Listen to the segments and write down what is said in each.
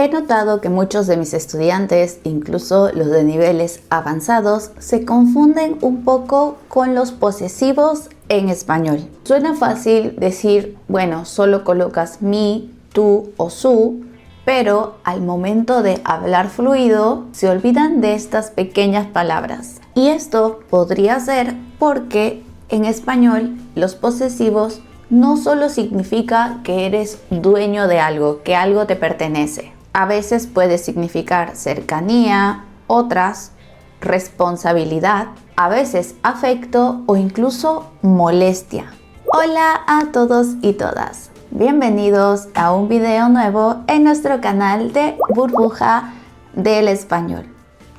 He notado que muchos de mis estudiantes, incluso los de niveles avanzados, se confunden un poco con los posesivos en español. Suena fácil decir, bueno, solo colocas mi, tú o su, pero al momento de hablar fluido se olvidan de estas pequeñas palabras. Y esto podría ser porque en español los posesivos no solo significa que eres dueño de algo, que algo te pertenece. A veces puede significar cercanía, otras responsabilidad, a veces afecto o incluso molestia. Hola a todos y todas. Bienvenidos a un video nuevo en nuestro canal de Burbuja del Español.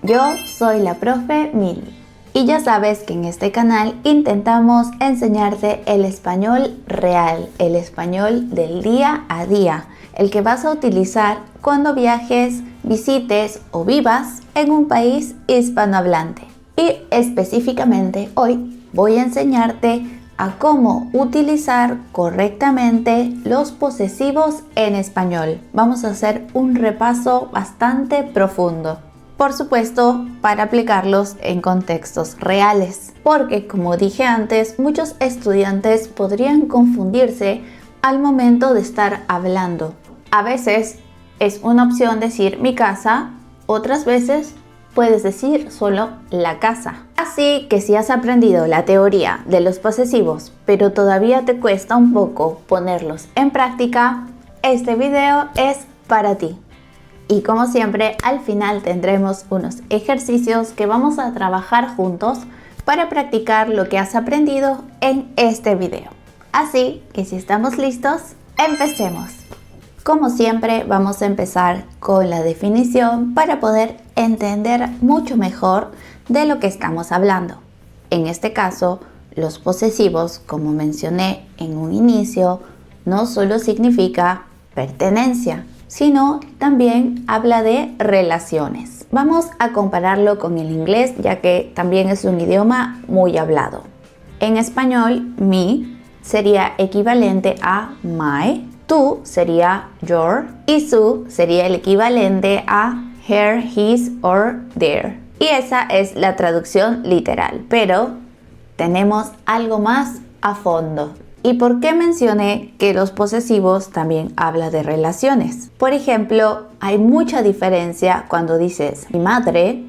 Yo soy la profe Mili y ya sabes que en este canal intentamos enseñarte el español real, el español del día a día, el que vas a utilizar cuando viajes, visites o vivas en un país hispanohablante. Y específicamente hoy voy a enseñarte a cómo utilizar correctamente los posesivos en español. Vamos a hacer un repaso bastante profundo. Por supuesto, para aplicarlos en contextos reales, porque como dije antes, muchos estudiantes podrían confundirse al momento de estar hablando. A veces es una opción decir mi casa, otras veces puedes decir solo la casa. Así que si has aprendido la teoría de los posesivos, pero todavía te cuesta un poco ponerlos en práctica, este video es para ti. Y como siempre, al final tendremos unos ejercicios que vamos a trabajar juntos para practicar lo que has aprendido en este video. Así que si estamos listos, empecemos. Como siempre, vamos a empezar con la definición para poder entender mucho mejor de lo que estamos hablando. En este caso, los posesivos, como mencioné en un inicio, no solo significa pertenencia, sino también habla de relaciones. Vamos a compararlo con el inglés, ya que también es un idioma muy hablado. En español, mi sería equivalente a my, tú sería your y su sería el equivalente a her, his or their. Y esa es la traducción literal, pero tenemos algo más a fondo. ¿Y por qué mencioné que los posesivos también habla de relaciones? Por ejemplo, hay mucha diferencia cuando dices mi madre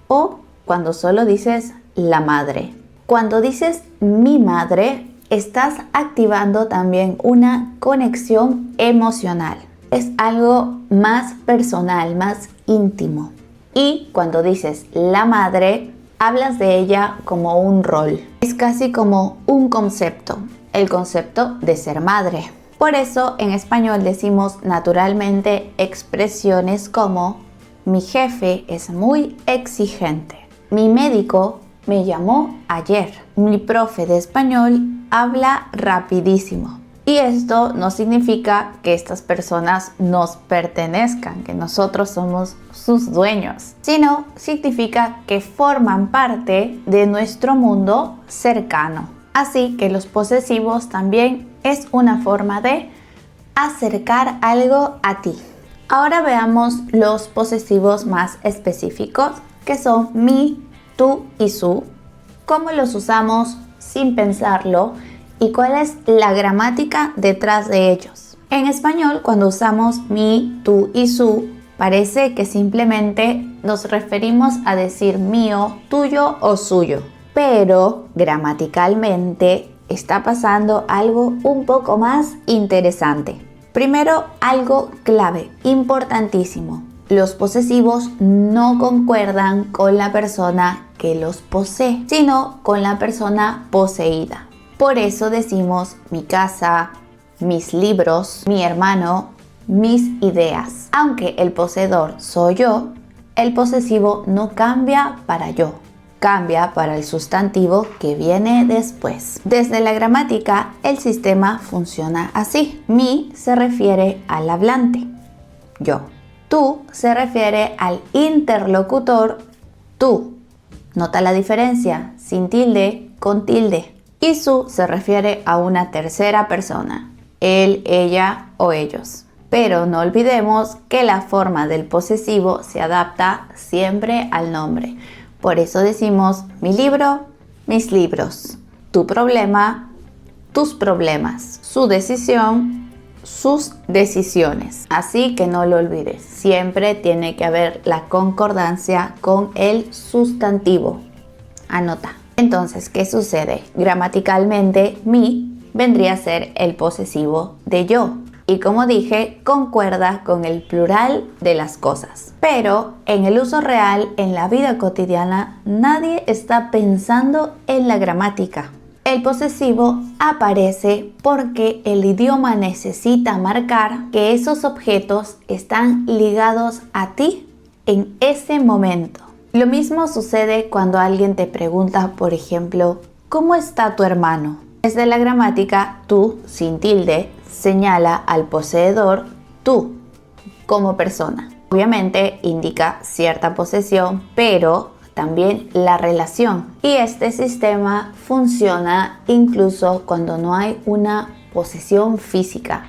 o cuando solo dices la madre. Cuando dices mi madre, estás activando también una conexión emocional. Es algo más personal, más íntimo. Y cuando dices la madre, hablas de ella como un rol. Es casi como un concepto. El concepto de ser madre. Por eso en español decimos naturalmente expresiones como mi jefe es muy exigente, mi médico me llamó ayer, mi profe de español habla rapidísimo. Y esto no significa que estas personas nos pertenezcan, que nosotros somos sus dueños, sino significa que forman parte de nuestro mundo cercano. Así que los posesivos también es una forma de acercar algo a ti. Ahora veamos los posesivos más específicos, que son mi, tú y su, cómo los usamos sin pensarlo y cuál es la gramática detrás de ellos. En español, cuando usamos mi, tú y su, parece que simplemente nos referimos a decir mío, tuyo o suyo. Pero gramaticalmente está pasando algo un poco más interesante. Primero, algo clave, importantísimo. Los posesivos no concuerdan con la persona que los posee, sino con la persona poseída. Por eso decimos mi casa, mis libros, mi hermano, mis ideas. Aunque el poseedor soy yo, el posesivo no cambia para yo. Cambia para el sustantivo que viene después. Desde la gramática, el sistema funciona así. Mi se refiere al hablante, yo. Tú se refiere al interlocutor, tú. Nota la diferencia, sin tilde, con tilde. Y su se refiere a una tercera persona, él, ella o ellos. Pero no olvidemos que la forma del posesivo se adapta siempre al nombre. Por eso decimos mi libro, mis libros, tu problema, tus problemas, su decisión, sus decisiones. Así que no lo olvides, siempre tiene que haber la concordancia con el sustantivo. Anota. Entonces, ¿qué sucede? Gramaticalmente, mi vendría a ser el posesivo de yo. Y como dije, concuerda con el plural de las cosas. Pero en el uso real, en la vida cotidiana, nadie está pensando en la gramática. El posesivo aparece porque el idioma necesita marcar que esos objetos están ligados a ti en ese momento. Lo mismo sucede cuando alguien te pregunta, por ejemplo, ¿cómo está tu hermano? Desde la gramática, tú, sin tilde, señala al poseedor tú como persona. Obviamente indica cierta posesión, pero también la relación. Y este sistema funciona incluso cuando no hay una posesión física.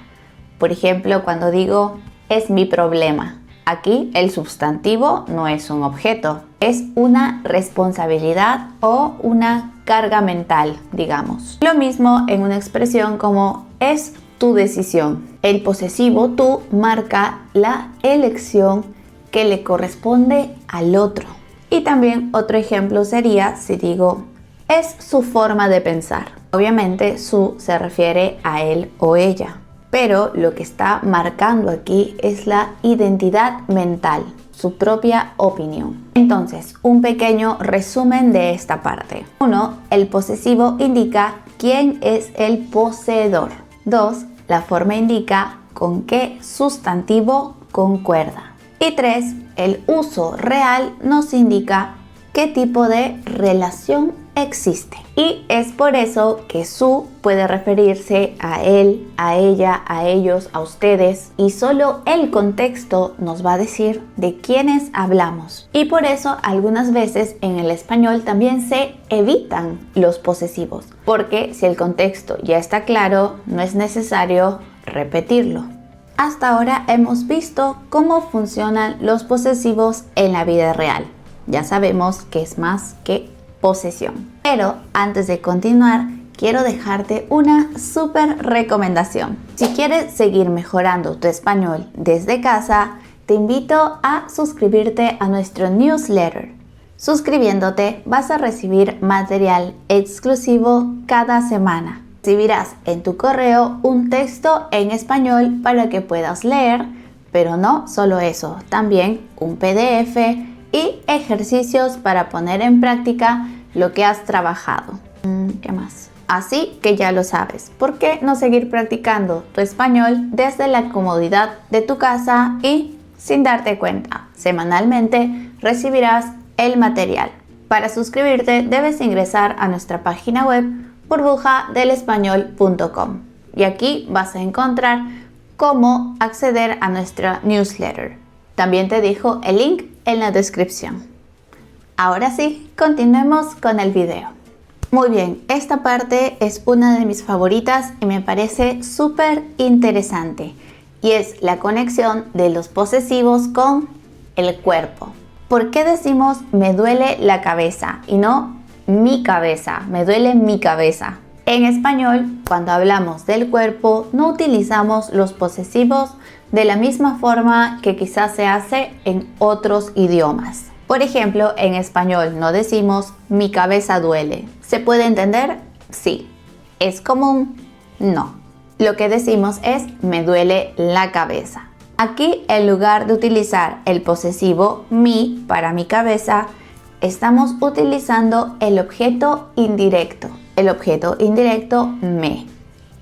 Por ejemplo, cuando digo es mi problema. Aquí el sustantivo no es un objeto, es una responsabilidad o una carga mental, digamos. Lo mismo en una expresión como es tu decisión. El posesivo tú marca la elección que le corresponde al otro. Y también otro ejemplo sería si digo es su forma de pensar. Obviamente su se refiere a él o ella. Pero lo que está marcando aquí es la identidad mental, su propia opinión. Entonces, un pequeño resumen de esta parte. 1. El posesivo indica quién es el poseedor. 2. La forma indica con qué sustantivo concuerda. Y 3. El uso real nos indica qué tipo de relación existe. Y es por eso que su puede referirse a él, a ella, a ellos, a ustedes, y solo el contexto nos va a decir de quiénes hablamos. Y por eso algunas veces en el español también se evitan los posesivos, porque si el contexto ya está claro, no es necesario repetirlo. Hasta ahora hemos visto cómo funcionan los posesivos en la vida real. Ya sabemos que es más que posesión. Pero antes de continuar, quiero dejarte una súper recomendación. Si quieres seguir mejorando tu español desde casa, te invito a suscribirte a nuestro newsletter. Suscribiéndote vas a recibir material exclusivo cada semana. Recibirás en tu correo un texto en español para que puedas leer, pero no solo eso, también un PDF y ejercicios para poner en práctica lo que has trabajado. ¿Qué más? Así que ya lo sabes. ¿Por qué no seguir practicando tu español desde la comodidad de tu casa y sin darte cuenta? Semanalmente recibirás el material. Para suscribirte debes ingresar a nuestra página web burbujadelespañol.com y aquí vas a encontrar cómo acceder a nuestra newsletter. También te dejo el link en la descripción. Ahora sí, continuemos con el video. Muy bien, esta parte es una de mis favoritas y me parece súper interesante y es la conexión de los posesivos con el cuerpo. ¿Por qué decimos me duele la cabeza y no mi cabeza? Me duele mi cabeza. En español, cuando hablamos del cuerpo, no utilizamos los posesivos de la misma forma que quizás se hace en otros idiomas. Por ejemplo, en español no decimos mi cabeza duele. ¿Se puede entender? Sí. ¿Es común? No. Lo que decimos es me duele la cabeza. Aquí, en lugar de utilizar el posesivo mi para mi cabeza, estamos utilizando el objeto indirecto. El objeto indirecto me.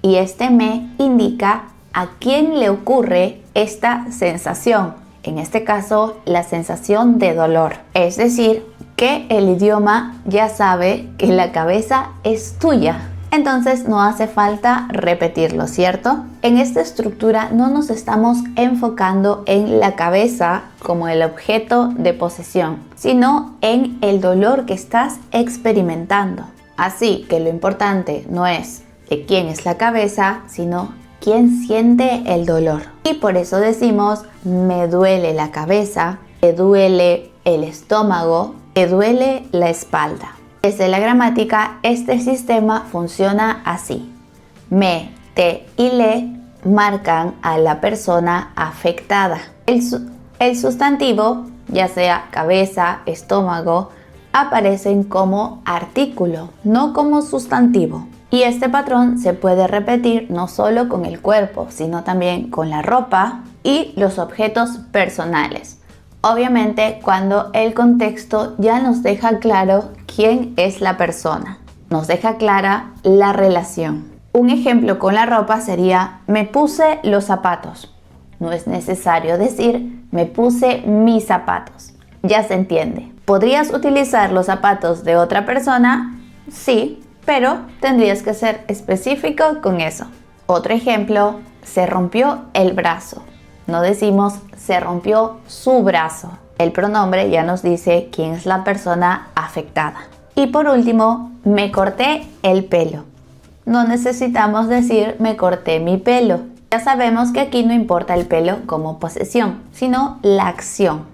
Y este me indica a quién le ocurre esta sensación. En este caso, la sensación de dolor. Es decir, que el idioma ya sabe que la cabeza es tuya. Entonces no hace falta repetirlo, ¿cierto? En esta estructura no nos estamos enfocando en la cabeza como el objeto de posesión, sino en el dolor que estás experimentando. Así que lo importante no es de quién es la cabeza, sino quien siente el dolor. Y por eso decimos me duele la cabeza, me duele el estómago, me duele la espalda. Desde la gramática, este sistema funciona así. Me, te y le marcan a la persona afectada. El sustantivo, ya sea cabeza, estómago, aparecen como artículo, no como sustantivo. Y este patrón se puede repetir no solo con el cuerpo, sino también con la ropa y los objetos personales. Obviamente, cuando el contexto ya nos deja claro quién es la persona, nos deja clara la relación. Un ejemplo con la ropa sería me puse los zapatos. No es necesario decir me puse mis zapatos. Ya se entiende. ¿Podrías utilizar los zapatos de otra persona? Sí, pero tendrías que ser específico con eso. Otro ejemplo, se rompió el brazo. No decimos se rompió su brazo. El pronombre ya nos dice quién es la persona afectada. Y por último, me corté el pelo. No necesitamos decir me corté mi pelo. Ya sabemos que aquí no importa el pelo como posesión, sino la acción,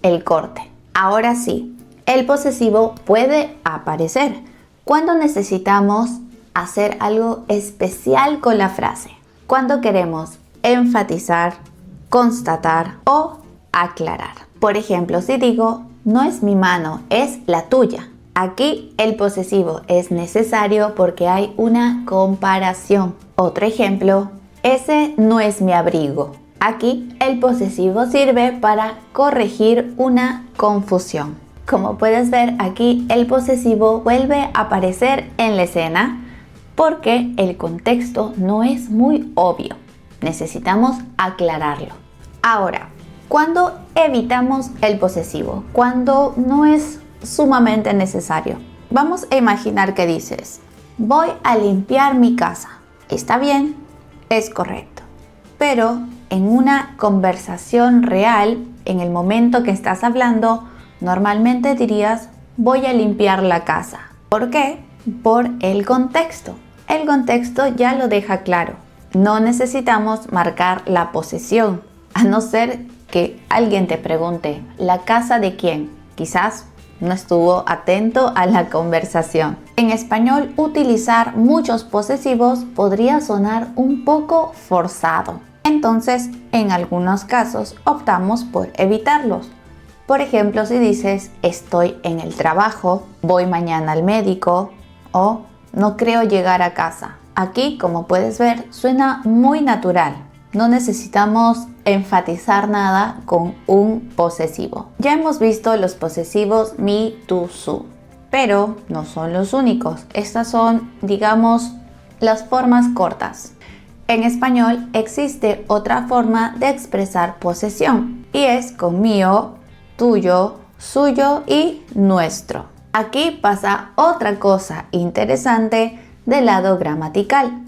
el corte. Ahora sí, el posesivo puede aparecer cuando necesitamos hacer algo especial con la frase, cuando queremos enfatizar, constatar o aclarar. Por ejemplo, si digo, no es mi mano, es la tuya. Aquí el posesivo es necesario porque hay una comparación. Otro ejemplo, ese no es mi abrigo. Aquí el posesivo sirve para corregir una confusión. Como puedes ver, aquí el posesivo vuelve a aparecer en la escena porque el contexto no es muy obvio. Necesitamos aclararlo. Ahora, ¿cuándo evitamos el posesivo? Cuando no es sumamente necesario. Vamos a imaginar que dices, voy a limpiar mi casa. Está bien, es correcto. Pero en una conversación real, en el momento que estás hablando, normalmente dirías, voy a limpiar la casa. ¿Por qué? Por el contexto. El contexto ya lo deja claro. No necesitamos marcar la posesión, a no ser que alguien te pregunte, ¿la casa de quién? Quizás no estuvo atento a la conversación. En español, utilizar muchos posesivos podría sonar un poco forzado. Entonces, en algunos casos, optamos por evitarlos. Por ejemplo, si dices, estoy en el trabajo, voy mañana al médico o no creo llegar a casa. Aquí, como puedes ver, suena muy natural. No necesitamos enfatizar nada con un posesivo. Ya hemos visto los posesivos mi, tu, su, pero no son los únicos. Estas son, digamos, las formas cortas. En español existe otra forma de expresar posesión y es con mío, tuyo, suyo y nuestro. Aquí pasa otra cosa interesante del lado gramatical.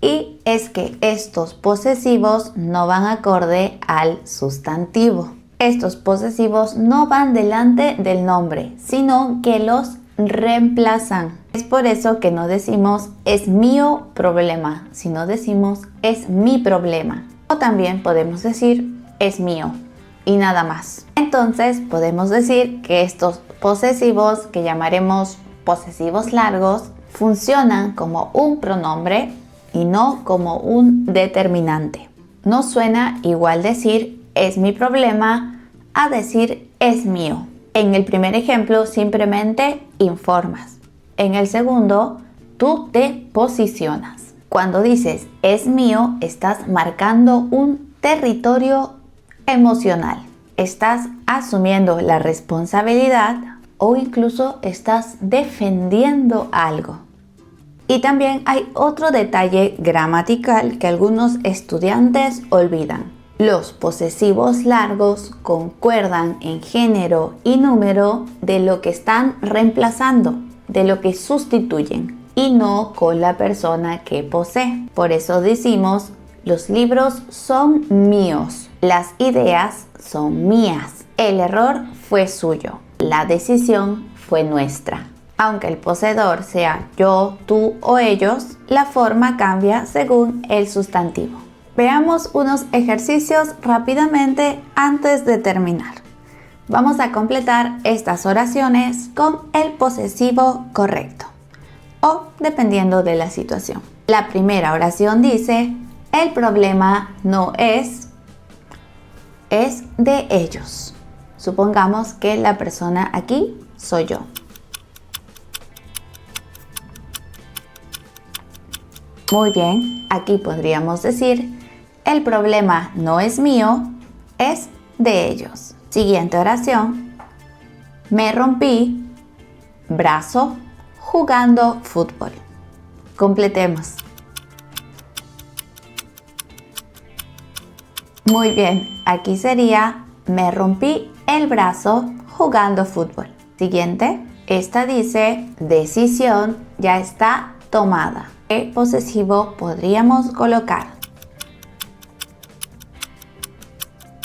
Y es que estos posesivos no van acorde al sustantivo. Estos posesivos no van delante del nombre, sino que los reemplazan. Es por eso que no decimos es mío problema, sino decimos es mi problema. O también podemos decir es mío y nada más. Entonces podemos decir que estos posesivos, que llamaremos posesivos largos, funcionan como un pronombre y no como un determinante. No suena igual decir es mi problema a decir es mío. En el primer ejemplo simplemente informas. En el segundo, tú te posicionas. Cuando dices es mío, estás marcando un territorio emocional. Estás asumiendo la responsabilidad o incluso estás defendiendo algo. Y también hay otro detalle gramatical que algunos estudiantes olvidan. Los posesivos largos concuerdan en género y número de lo que están reemplazando, de lo que sustituyen, y no con la persona que posee. Por eso decimos, los libros son míos, las ideas son mías, el error fue suyo, la decisión fue nuestra. Aunque el poseedor sea yo, tú o ellos, la forma cambia según el sustantivo. Veamos unos ejercicios rápidamente antes de terminar. Vamos a completar estas oraciones con el posesivo correcto o dependiendo de la situación. La primera oración dice: el problema no es de ellos. Supongamos que la persona aquí soy yo. Muy bien, aquí podríamos decir: el problema no es mío, es de ellos. Siguiente oración: me rompí brazo jugando fútbol. Completemos. Muy bien, aquí sería: me rompí el brazo jugando fútbol. Siguiente, esta dice: decisión ya está tomada. ¿Qué posesivo podríamos colocar?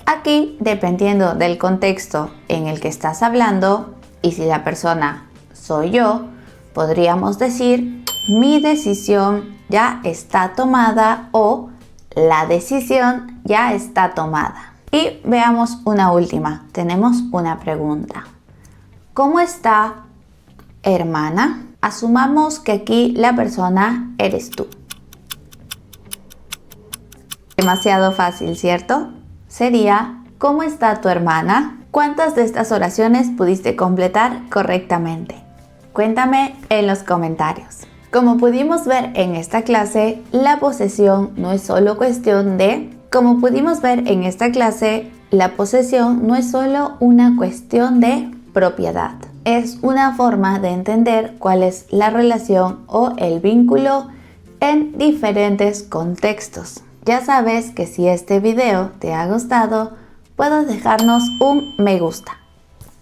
Aquí, dependiendo del contexto en el que estás hablando y si la persona soy yo, podríamos decir: mi decisión ya está tomada o la decisión ya está tomada. Y veamos una última. Tenemos una pregunta. ¿Cómo está, hermana? Asumamos que aquí la persona eres tú. Demasiado fácil, ¿cierto? Sería: ¿cómo está tu hermana? ¿Cuántas de estas oraciones pudiste completar correctamente? Cuéntame en los comentarios. Como pudimos ver en esta clase, la posesión no es solo cuestión de... Como pudimos ver en esta clase, la posesión no es solo una cuestión de propiedad. Es una forma de entender cuál es la relación o el vínculo en diferentes contextos. Ya sabes que si este video te ha gustado, puedes dejarnos un me gusta.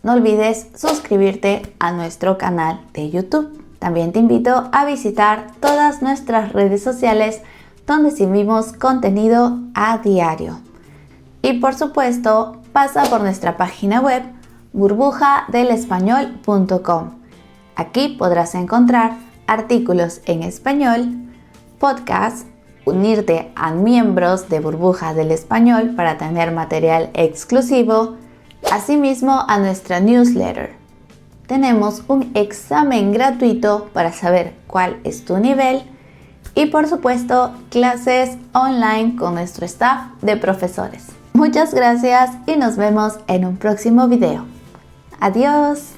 No olvides suscribirte a nuestro canal de YouTube. También te invito a visitar todas nuestras redes sociales donde subimos contenido a diario. Y por supuesto, pasa por nuestra página web burbujadelespañol.com. Aquí podrás encontrar artículos en español, podcasts, unirte a miembros de Burbuja del Español para tener material exclusivo, asimismo a nuestra newsletter. Tenemos un examen gratuito para saber cuál es tu nivel y por supuesto clases online con nuestro staff de profesores. Muchas gracias y nos vemos en un próximo video. Adiós.